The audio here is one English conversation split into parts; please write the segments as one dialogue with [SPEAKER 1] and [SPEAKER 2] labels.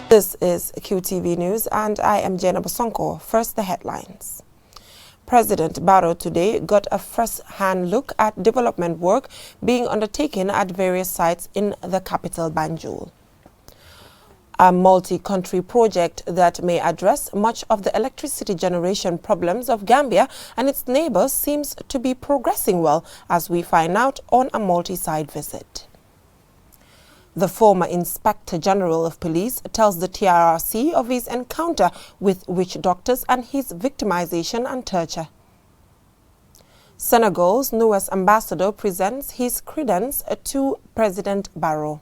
[SPEAKER 1] This is QTV News and I am Jenna Bosonko. First, the headlines. President Barrow today got a first-hand look at development work being undertaken at various sites in the capital Banjul. A multi-country project that may address much of the electricity generation problems of Gambia and its neighbours seems to be progressing well, as we find out on a multi-site visit. The former Inspector General of Police tells the TRRC of his encounter with witch doctors and his victimisation and torture. Senegal's newest ambassador presents his credence to President Barrow.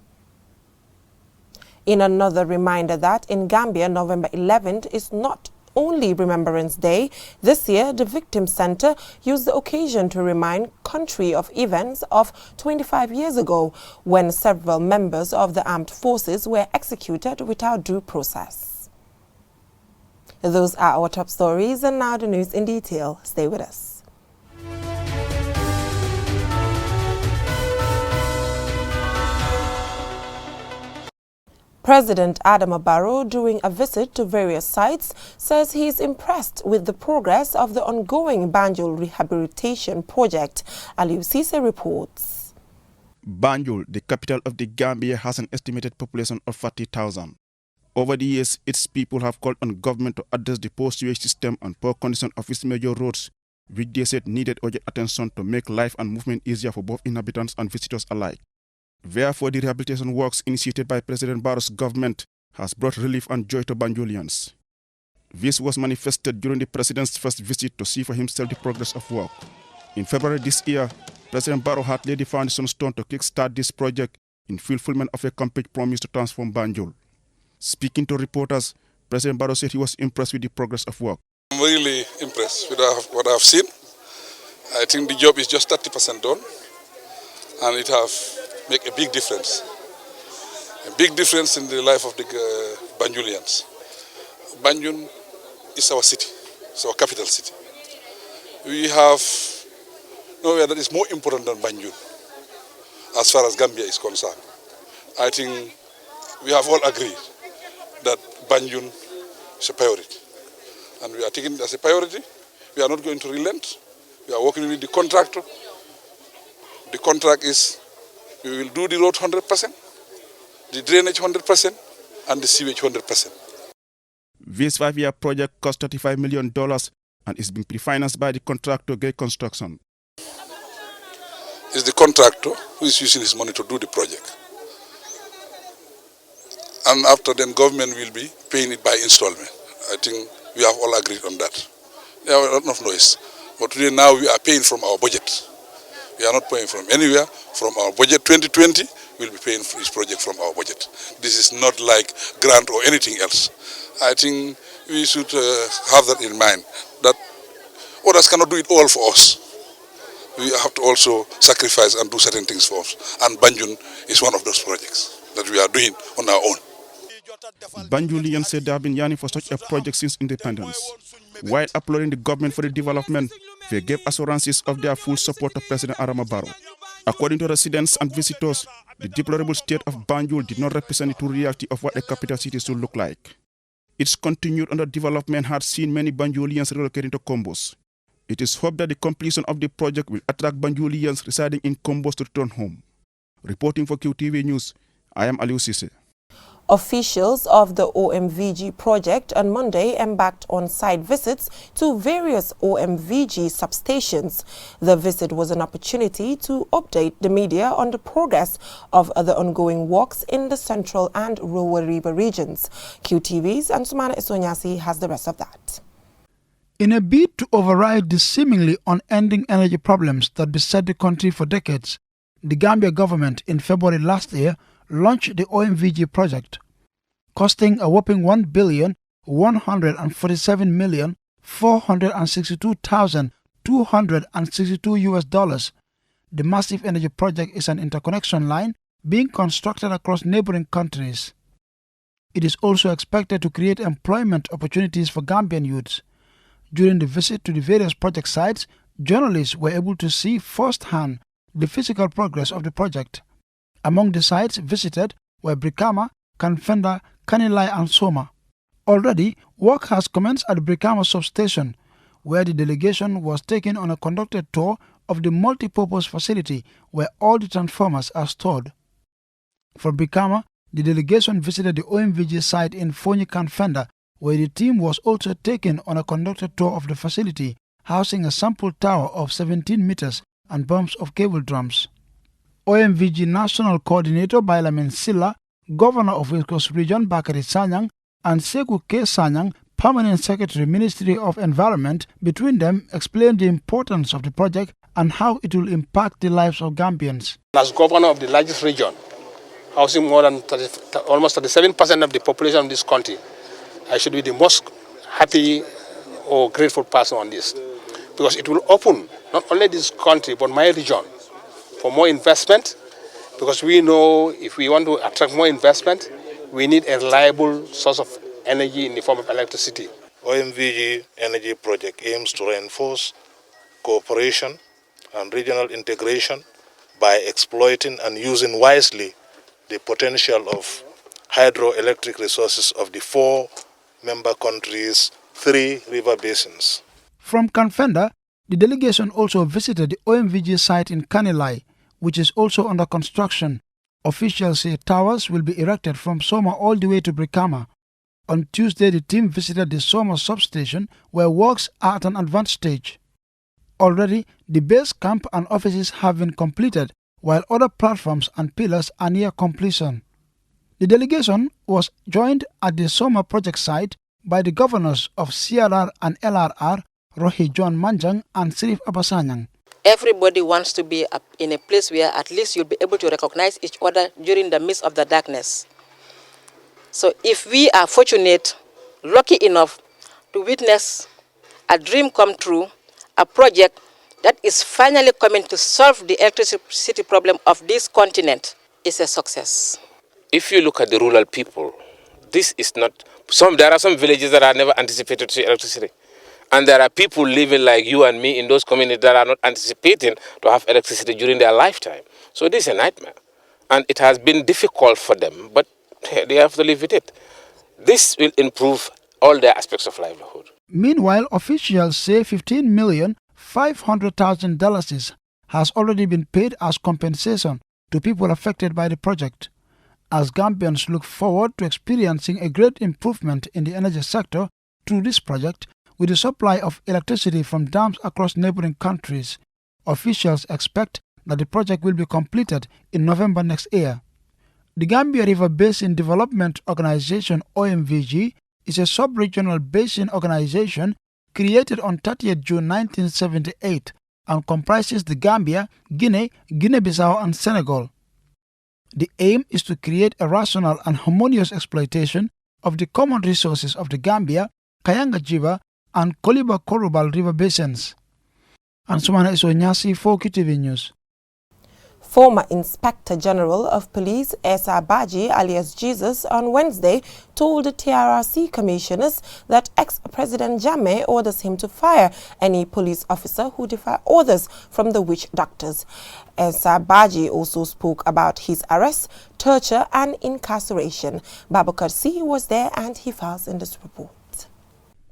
[SPEAKER 1] In another reminder that in Gambia, November 11th is not only Remembrance Day. This year, the Victim Center used the occasion to remind country of events of 25 years ago when several members of the armed forces were executed without due process. Those are our top stories, and now the news in detail. Stay with us. President Barrow, during a visit to various sites, says he is impressed with the progress of the ongoing Banjul rehabilitation project. Aliou Cisse reports.
[SPEAKER 2] Banjul, the capital of the Gambia, has an estimated population of 40,000. Over the years, its people have called on government to address the poor sewage system and poor condition of its major roads, which they said needed urgent attention to make life and movement easier for both inhabitants and visitors alike. Therefore, the rehabilitation works initiated by President Barrow's government has brought relief and joy to Banjulians. This was manifested during the President's first visit to see for himself the progress of work. In February this year, President Barrow had laid the foundation stone to kickstart this project in fulfillment of a complete promise to transform Banjul. Speaking to reporters, President Barrow said he was impressed with the progress of work.
[SPEAKER 3] I'm really impressed with what I've seen. I think the job is just 30% done, and it has make a big difference in the life of the Banjulians. Banjul is our city, it's our capital city. We have nowhere that is more important than Banjul as far as Gambia is concerned. I think we have all agreed that Banjul is a priority, and we are taking it as a priority. We are not going to relent. We are working with the contractor. The contract is we will do the road 100%, the drainage 100%, and the sewage 100%.
[SPEAKER 2] This 5-year project cost $35 million and is being pre-financed by the contractor Gate Construction.
[SPEAKER 3] It's the contractor who is using his money to do the project. And after then, government will be paying it by installment. I think we have all agreed on that. There are a lot of noise. But today now we are paying from our budget. We are not paying from anywhere. From our budget 2020, we'll be paying for this project from our budget. This is not like grant or anything else. I think we should have that in mind, that others cannot do it all for us. We have to also sacrifice and do certain things for us. And Banjul is one of those projects that we are doing on our own.
[SPEAKER 2] Banjulians said they have been yearning for such a project since independence. While applauding the government for the development, they gave assurances of their full support to President Barrow. According to residents and visitors, the deplorable state of Banjul did not represent the true reality of what a capital city should look like. Its continued underdevelopment had seen many Banjulians relocating to Combos. It is hoped that the completion of the project will attract Banjulians residing in Combos to return home. Reporting for QTV News, I am Aliou Cisse.
[SPEAKER 1] Officials of the OMVG project on Monday embarked on site visits to various OMVG substations. The visit was an opportunity to update the media on the progress of the ongoing works in the central and rural river regions. QTV's Ansumana Esonyasi has the rest of that.
[SPEAKER 4] In a bid to override the seemingly unending energy problems that beset the country for decades, the Gambia government in February last year launched the OMVG project, costing a whopping $1,147,462,262. The massive energy project is an interconnection line being constructed across neighboring countries. It is also expected to create employment opportunities for Gambian youths. During the visit to the various project sites, journalists were able to see firsthand the physical progress of the project. Among the sites visited were Brikama, Kanfenda, Kanilai and Soma. Already, work has commenced at the Brikama substation, where the delegation was taken on a conducted tour of the multi-purpose facility where all the transformers are stored. From Brikama, the delegation visited the OMVG site in Fonyi-Kanfenda, where the team was also taken on a conducted tour of the facility, housing a sample tower of 17 meters and bumps of cable drums. OMVG National Coordinator Bailamin Silla, Governor of West Coast Region Bakari Sanyang, and Seku K. Sanyang, Permanent Secretary, Ministry of Environment, between them explained the importance of the project and how it will impact the lives of Gambians.
[SPEAKER 5] As governor of the largest region, housing more than almost 37% of the population of this country, I should be the most happy or grateful person on this. Because it will open not only this country, but my region for more investment. Because we know if we want to attract more investment, we need a reliable source of energy in the form of electricity.
[SPEAKER 6] OMVG Energy Project aims to reinforce cooperation and regional integration by exploiting and using wisely the potential of hydroelectric resources of the 4 member countries' 3 river basins.
[SPEAKER 4] From Kanfenda, the delegation also visited the OMVG site in Kanilai, which is also under construction. Officials say towers will be erected from Soma all the way to Brikama. On Tuesday, the team visited the Soma substation, where works are at an advanced stage. Already, the base camp and offices have been completed, while other platforms and pillars are near completion. The delegation was joined at the Soma project site by the governors of CRR and LRR, Rohi John Manjang and Sirif Abasanyang.
[SPEAKER 7] Everybody wants to be in a place where at least you'll be able to recognize each other during the midst of the darkness. So if we are fortunate, lucky enough to witness a dream come true, a project that is finally coming to solve the electricity problem of this continent, is a success.
[SPEAKER 8] If you look at the rural people, this is not, there are some villages that are never anticipated to see electricity. And there are people living like you and me in those communities that are not anticipating to have electricity during their lifetime. So this is a nightmare. And it has been difficult for them, but they have to live with it. This will improve all their aspects of livelihood.
[SPEAKER 4] Meanwhile, officials say $15,500,000 has already been paid as compensation to people affected by the project. As Gambians look forward to experiencing a great improvement in the energy sector through this project, with the supply of electricity from dams across neighboring countries, officials expect that the project will be completed in November next year. The Gambia River Basin Development Organization (OMVG) is a sub-regional basin organization created on 30th June 1978 and comprises the Gambia, Guinea, Guinea-Bissau and Senegal. The aim is to create a rational and harmonious exploitation of the common resources of the Gambia, Kayanga-Jiba and Koliba-Korobal river basins. And Sumana Isonyasi for KTV News.
[SPEAKER 1] Former Inspector General of Police Esa Baji alias Jesus on Wednesday told the TRRC commissioners that ex-President Jammeh orders him to fire any police officer who defy orders from the witch doctors. Esa Baji also spoke about his arrest, torture and incarceration. Babakar C was there and he files in this report.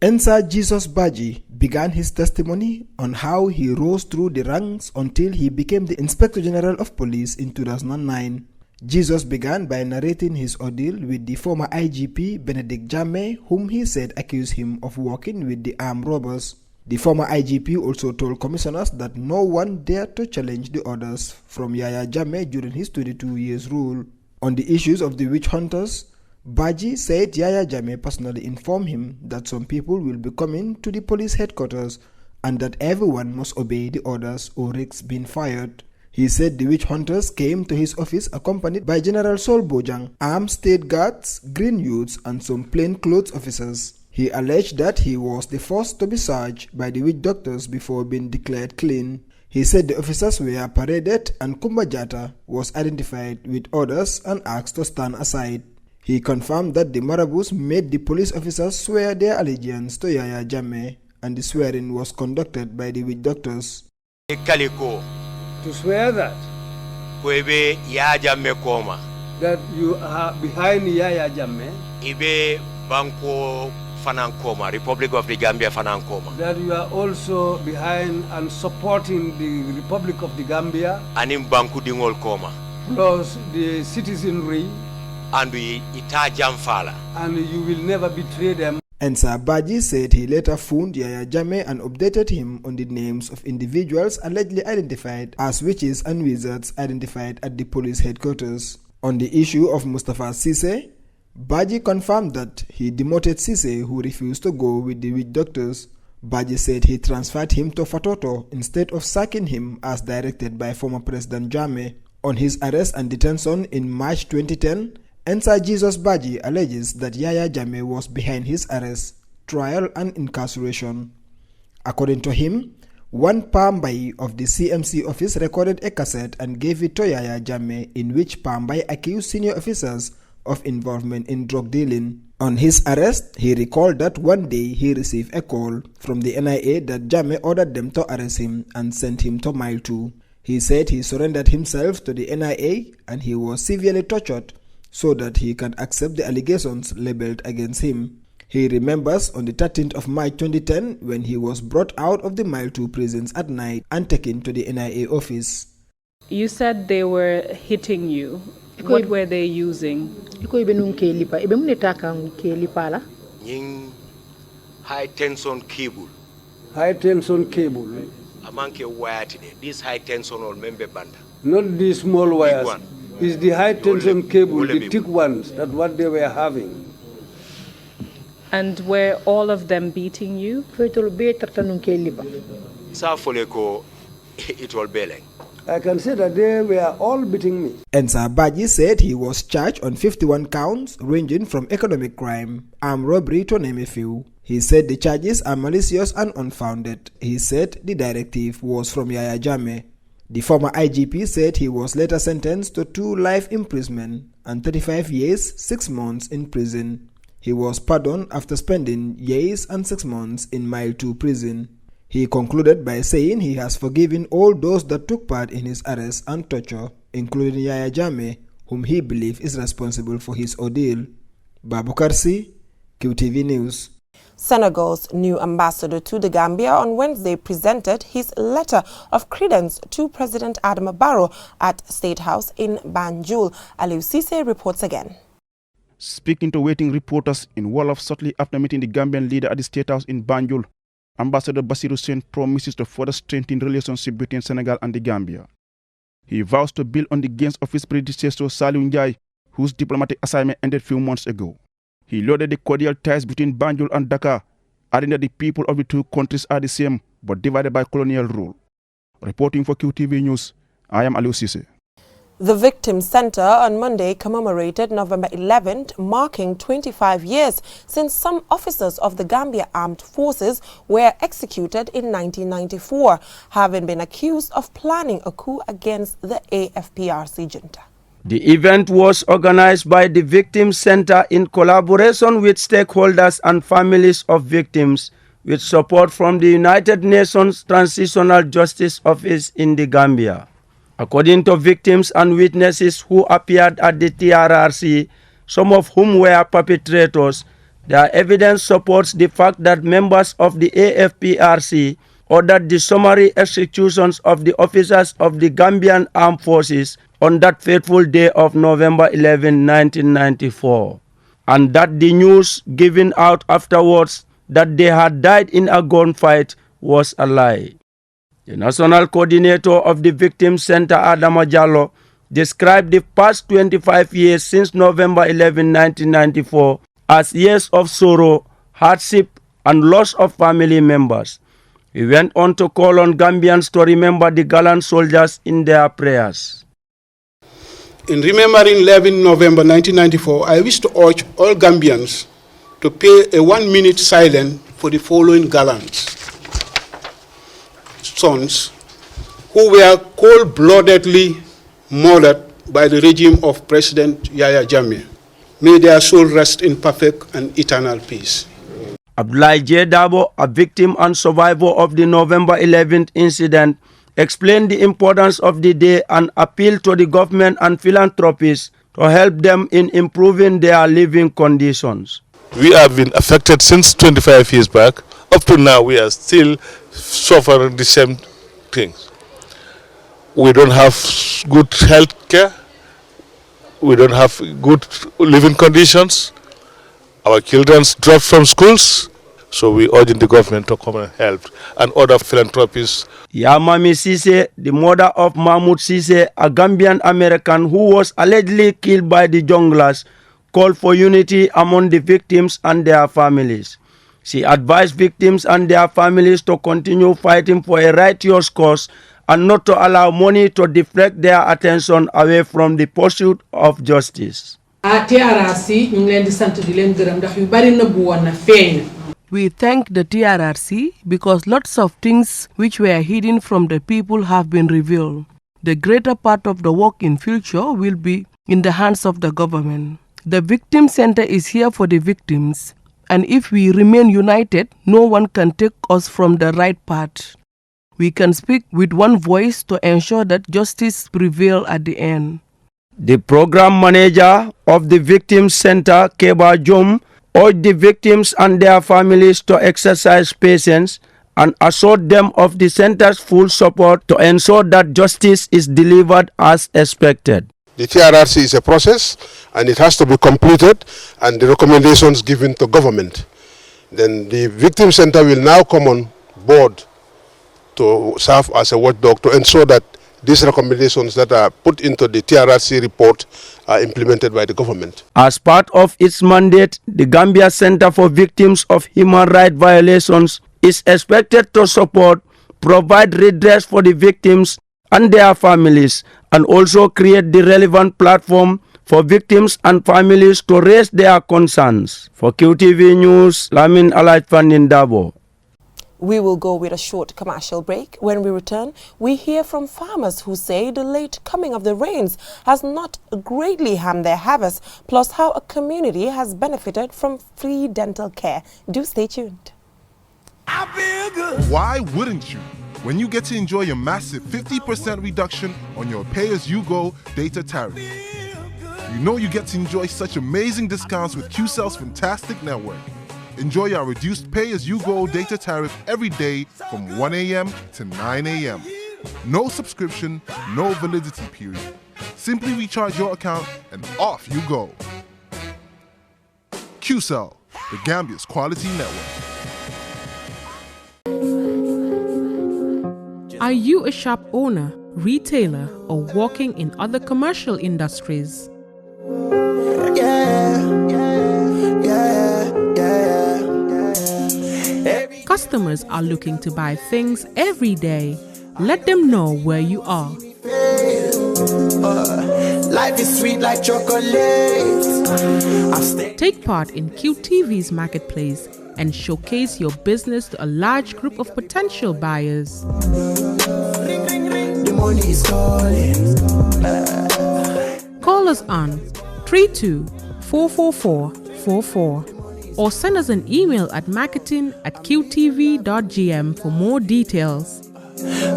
[SPEAKER 9] Ensa Jesus Baji began his testimony on how he rose through the ranks until he became the Inspector General of Police in 2009. Jesus began by narrating his ordeal with the former IGP Benedict Jammeh, whom he said accused him of working with the armed robbers. The former IGP also told commissioners that no one dared to challenge the orders from Yaya Jammeh during his 22 years rule. On the issues of the witch hunters, Baji said Yaya Jammeh personally informed him that some people will be coming to the police headquarters and that everyone must obey the orders or risk being fired. He said the witch hunters came to his office accompanied by General Sol Bojang, armed state guards, green youths and some plainclothes officers. He alleged that he was the first to be searched by the witch doctors before being declared clean. He said the officers were paraded and Kumba Jata was identified with others and asked to stand aside. He confirmed that the marabouts made the police officers swear their allegiance to Yaya Jammeh, and the swearing was conducted by the witch doctors.
[SPEAKER 10] To swear that? Kwebe ya Jammeh koma. that you are behind Yaya Jammeh.
[SPEAKER 11] Ibe Banko Fanankoma, Republic of the Gambia Fanankoma.
[SPEAKER 10] That you are also behind and supporting the Republic of the Gambia.
[SPEAKER 11] Anim Banku Dingol Koma.
[SPEAKER 10] Plus the citizenry.
[SPEAKER 11] And we ita jamfala.
[SPEAKER 10] And you will never betray them.
[SPEAKER 9] Ensa Baji said he later phoned Yaya Jammeh and updated him on the names of individuals allegedly identified as witches and wizards identified at the police headquarters. On the issue of Mustafa Cisse, Baji confirmed that he demoted Cisse, who refused to go with the witch doctors. Baji said he transferred him to Fatoto instead of sacking him as directed by former President Jammeh. On his arrest and detention in March 2010, Ensa Jesus Baji alleges that Yaya Jammeh was behind his arrest, trial and incarceration. According to him, one Pambai of the CMC office recorded a cassette and gave it to Yaya Jammeh, in which Pambai accused senior officers of involvement in drug dealing. On his arrest, he recalled that one day he received a call from the NIA that Jammeh ordered them to arrest him and sent him to Mile 2. He said he surrendered himself to the NIA and he was severely tortured so that he can accept the allegations labeled against him. He remembers on the 13th of March 2010 when he was brought out of the Mile 2 prisons at night and taken to the NIA office.
[SPEAKER 12] You said they were hitting you. What were they using?
[SPEAKER 11] High tension cable.
[SPEAKER 10] High tension cable.
[SPEAKER 11] Amanke wire today. This high tension or member band.
[SPEAKER 10] Not these small wires. It's the high tension cable, the thick ones, that's what they were having.
[SPEAKER 12] And were all of them beating you?
[SPEAKER 10] I can say that they were all beating me.
[SPEAKER 9] Ensa Baji said he was charged on 51 counts ranging from economic crime, armed robbery to name a few. He said the charges are malicious and unfounded. He said the directive was from Yaya Jammeh. The former IGP said he was later sentenced to 2 life imprisonment and 35 years, 6 months in prison. He was pardoned after spending years and 6 months in Mile 2 prison. He concluded by saying he has forgiven all those that took part in his arrest and torture, including Yaya Jammeh, whom he believes is responsible for his ordeal. Babukar C, QTV News.
[SPEAKER 1] Senegal's new ambassador to the Gambia on Wednesday presented his letter of credence to President Barrow at State House in Banjul. Aliou Cisse reports again.
[SPEAKER 2] Speaking to waiting reporters in Wolof shortly after meeting the Gambian leader at the State House in Banjul, Ambassador Bassirou Sène promises to further strengthen relationship between Senegal and the Gambia. He vows to build on the gains of his predecessor Saliou Ndiaye, whose diplomatic assignment ended few months ago. He lauded the cordial ties between Banjul and Dakar, adding that the people of the two countries are the same but divided by colonial rule. Reporting for QTV News, I am Aliou Cisse.
[SPEAKER 1] The Victims Center on Monday commemorated November 11th, marking 25 years since some officers of the Gambia Armed Forces were executed in 1994, having been accused of planning a coup against the AFPRC junta.
[SPEAKER 13] The event was organized by the Victims Center in collaboration with stakeholders and families of victims, with support from the United Nations Transitional Justice Office in the Gambia. According to victims and witnesses who appeared at the TRRC, some of whom were perpetrators, their evidence supports the fact that members of the AFPRC ordered the summary executions of the officers of the Gambian Armed Forces on that fateful day of November 11, 1994, and that the news given out afterwards that they had died in a gunfight was a lie. The national coordinator of the Victims Center, Adama Jallo, described the past 25 years since November 11, 1994 as years of sorrow, hardship, and loss of family members. He went on to call on Gambians to remember the gallant soldiers in their prayers.
[SPEAKER 14] In remembering 11 November 1994, I wish to urge all Gambians to pay a 1-minute silence for the following gallant sons who were cold-bloodedly murdered by the regime of President Yaya Jammeh. May their soul rest in perfect and eternal peace.
[SPEAKER 13] Abdoulaye J. Dabo, a victim and survivor of the November 11th incident, explained the importance of the day and appealed to the government and philanthropists to help them in improving their living conditions.
[SPEAKER 6] We have been affected since 25 years back. Up to now, we are still suffering the same things. We don't have good health care. We don't have good living conditions. Our children drop from schools. So we urge the government to come and help, and other philanthropists.
[SPEAKER 13] Yamami Sise, the mother of Mahmoud Sise, a Gambian American who was allegedly killed by the junglers, called for unity among the victims and their families. She advised victims and their families to continue fighting for a righteous cause and not to allow money to deflect their attention away from the pursuit of justice.
[SPEAKER 15] We thank the TRRC because lots of things which were hidden from the people have been revealed. The greater part of the work in future will be in the hands of the government. The Victim Center is here for the victims, and if we remain united, no one can take us from the right path. We can speak with one voice to ensure that justice prevails at the end.
[SPEAKER 13] The program manager of the Victim Center, Keba Jom, urged the victims and their families to exercise patience and assured them of the center's full support to ensure that justice is delivered as expected.
[SPEAKER 16] The TRRC is a process and it has to be completed, and the recommendations given to government. Then the Victim Center will now come on board to serve as a watchdog to ensure that these recommendations that are put into the TRRC report are implemented by the government.
[SPEAKER 13] As part of its mandate, the Gambia Center for Victims of Human Rights Violations is expected to support, provide redress for the victims and their families, and also create the relevant platform for victims and families to raise their concerns. For QTV News, Lamin Alaifandin Dabo.
[SPEAKER 1] We will go with a short commercial break. When we return, we hear from farmers who say the late coming of the rains has not greatly harmed their harvest, plus how a community has benefited from free dental care. Do stay tuned.
[SPEAKER 17] Why wouldn't you? When you get to enjoy your massive 50% reduction on your pay-as-you-go data tariff. You know you get to enjoy such amazing discounts with QCell's fantastic network. Enjoy our reduced pay-as-you-go data tariff every day from 1 a.m. to 9 a.m. No subscription, no validity period. Simply recharge your account and off you go. QCell, the Gambia's quality network.
[SPEAKER 18] Are you a shop owner, retailer, or working in other commercial industries? Customers are looking to buy things every day. Let them know where you are.
[SPEAKER 19] Life is sweet like chocolate.
[SPEAKER 18] Take part in QTV's marketplace and showcase your business to a large group of potential buyers.
[SPEAKER 19] The money is calling.
[SPEAKER 18] Call us on 32-444-44 or send us an email at marketing@qtv.gm for more details.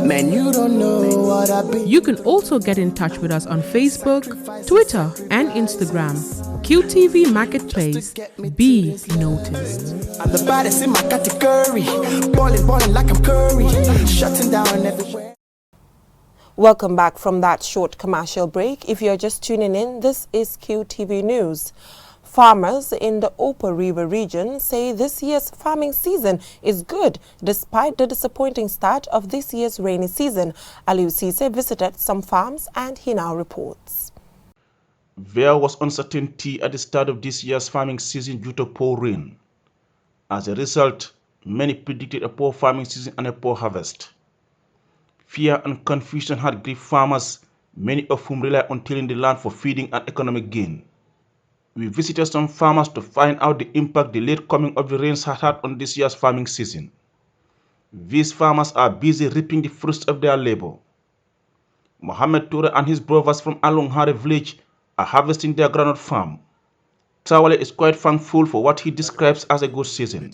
[SPEAKER 19] Man, you don't know what I've been.
[SPEAKER 18] You can also get in touch with us on Facebook, Twitter, and Instagram. QTV Marketplace. Be noticed.
[SPEAKER 19] I'm the baddest in my category. Balling like I'm Curry. Shutting down everywhere.
[SPEAKER 1] Welcome back from that short commercial break. If you're just tuning in, this is QTV News. Farmers in the Upper River region say this year's farming season is good despite the disappointing start of this year's rainy season. Aliou Cisse visited some farms and he now reports.
[SPEAKER 2] There was uncertainty at the start of this year's farming season due to poor rain. As a result, many predicted a poor farming season and a poor harvest. Fear and confusion had gripped farmers, many of whom rely on tilling the land for feeding and economic gain. We visited some farmers to find out the impact the late coming of the rains had on this year's farming season. These farmers are busy reaping the fruits of their labor. Mohammed Toure and his brothers from Alonghare village are harvesting their groundnut farm. Tawale is quite thankful for what he describes as a good season.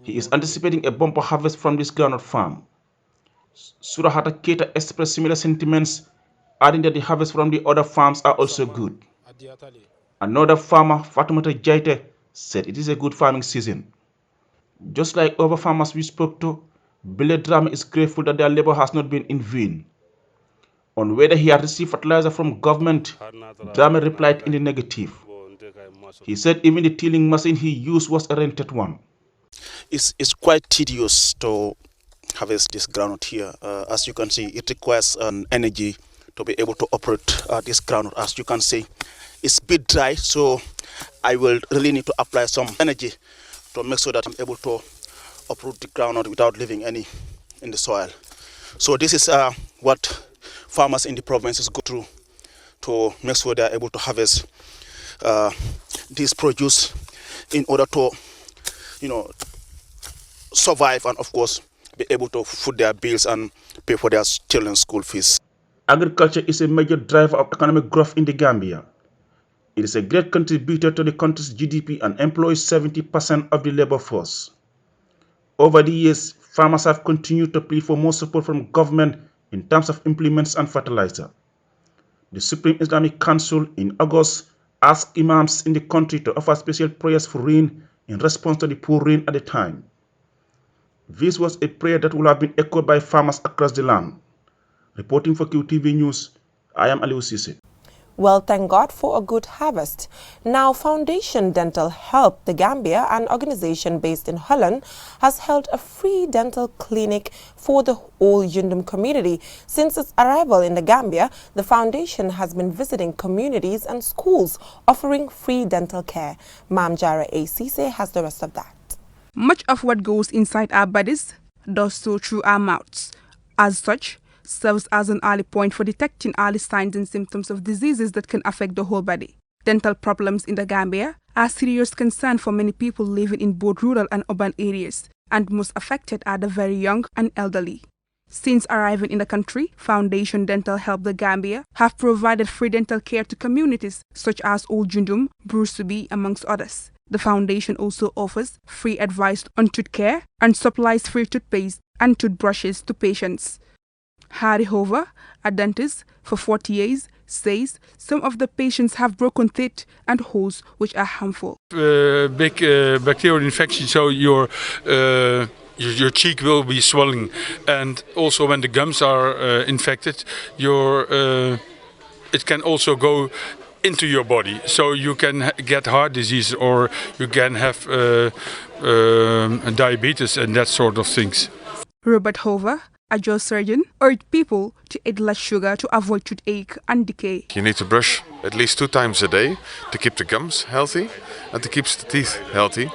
[SPEAKER 2] He is anticipating a bumper harvest from this groundnut farm. Surahata Keita expressed similar sentiments, adding that the harvest from the other farms are also good.
[SPEAKER 20] Another farmer, Fatumata Jaite, said it is a good farming season. Just like other farmers we spoke to, Bile Drame is grateful that their labor has not been in vain. On whether he had received fertilizer from government, Drame replied in the negative. He said even the tilling machine he used was a rented one.
[SPEAKER 2] It's quite tedious to harvest this groundnut here. As you can see, it requires energy to be able to operate this groundnut. As you can see, it's a bit dry, so I will really need to apply some energy to make sure that I'm able to uproot the groundnut without leaving any in the soil. So this is what farmers in the provinces go through to make sure they are able to harvest this produce in order to, survive and of course be able to foot their bills and pay for their children's school fees.
[SPEAKER 20] Agriculture is a major driver of economic growth in the Gambia. It is a great contributor to the country's GDP and employs 70% of the labor force. Over the years, farmers have continued to plead for more support from government in terms of implements and fertilizer. The Supreme Islamic Council in August asked imams in the country to offer special prayers for rain in response to the poor rain at the time. This was a prayer that would have been echoed by farmers across the land. Reporting for QTV News, I am Aliou Cissé.
[SPEAKER 1] Well, thank God for a good harvest. Now, Foundation Dental Help the Gambia, an organization based in Holland, has held a free dental clinic for the whole Yundum community. Since its arrival in the Gambia, the foundation has been visiting communities and schools offering free dental care. Mam Jara A. Cisse has the rest of that.
[SPEAKER 21] Much of what goes inside our bodies does so through our mouths. As such, serves as an early point for detecting early signs and symptoms of diseases that can affect the whole body. Dental problems in the Gambia are a serious concern for many people living in both rural and urban areas, and most affected are the very young and elderly. Since arriving in the country, Foundation Dental Help the Gambia have provided free dental care to communities such as Old Jundum, Brusubi, amongst others. The foundation also offers free advice on tooth care and supplies free toothpaste and toothbrushes to patients. Harry Hover, a dentist for 40 years, says some of the patients have broken teeth and holes which are harmful.
[SPEAKER 22] Big bacterial infection, so your cheek will be swelling, and also when the gums are infected, it can also go into your body, so you can get heart disease or you can have diabetes and that sort of things.
[SPEAKER 21] Robert Hover, a jaw surgeon, urged people to eat less sugar to avoid toothache and decay.
[SPEAKER 23] You need to brush at least 2 times a day to keep the gums healthy and to keep the teeth healthy,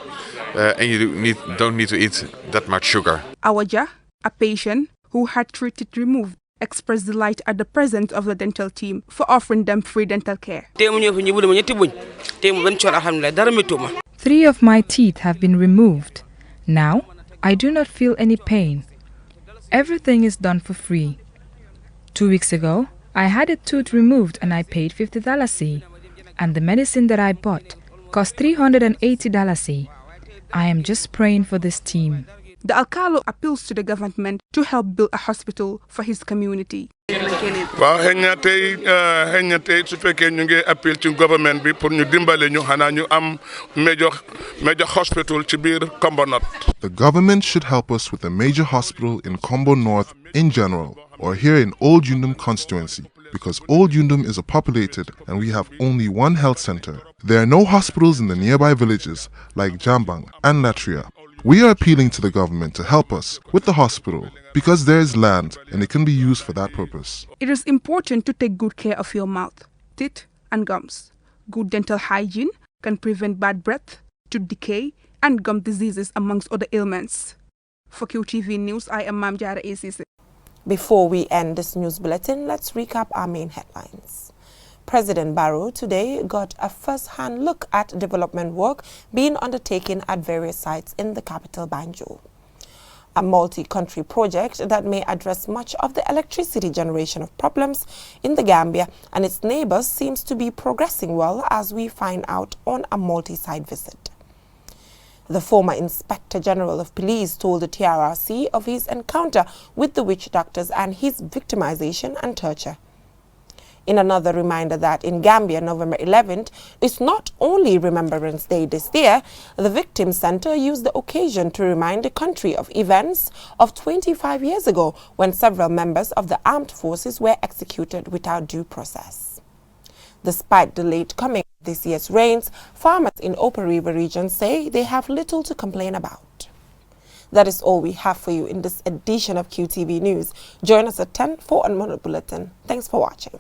[SPEAKER 23] and you don't need to eat that much sugar.
[SPEAKER 21] Awaja, a patient who had 3 teeth removed, expressed delight at the presence of the dental team for offering them free dental care.
[SPEAKER 24] 3 of my teeth have been removed. Now, I do not feel any pain. Everything is done for free. 2 weeks ago, I had a tooth removed and I paid $50. And the medicine that I bought cost $380. I am just praying for this team.
[SPEAKER 21] The Alcalo appeals to the government to help build a hospital for his community.
[SPEAKER 25] Well, su fekkee ñu ngi appel ci government bi pour ñu dimbale ñu xanaa ñu am major hospital ci biir Kombo North.
[SPEAKER 17] The government should help us with a major hospital in Kombo North in general, or here in Old Yundum constituency, because Old Yundum is populated and we have only one health center. There are no hospitals in the nearby villages like Jambang and Latria. We are appealing to the government to help us with the hospital because there is land and it can be used for that purpose.
[SPEAKER 21] It is important to take good care of your mouth, teeth and gums. Good dental hygiene can prevent bad breath, tooth decay and gum diseases amongst other ailments. For QTV News, I am Mam Jara ACC.
[SPEAKER 1] Before we end this news bulletin, let's recap our main headlines. President Barrow today got a first-hand look at development work being undertaken at various sites in the capital Banjul. A multi-country project that may address much of the electricity generation of problems in the Gambia and its neighbours seems to be progressing well, as we find out on a multi-site visit. The former Inspector General of Police told the TRRC of his encounter with the witch doctors and his victimisation and torture. In another reminder that in Gambia, November 11th is not only Remembrance Day this year, the Victim Center used the occasion to remind the country of events of 25 years ago when several members of the armed forces were executed without due process. Despite the late coming of this year's rains, farmers in Upper River region say they have little to complain about. That is all we have for you in this edition of QTV News. Join us at 10 for another bulletin. Thanks for watching.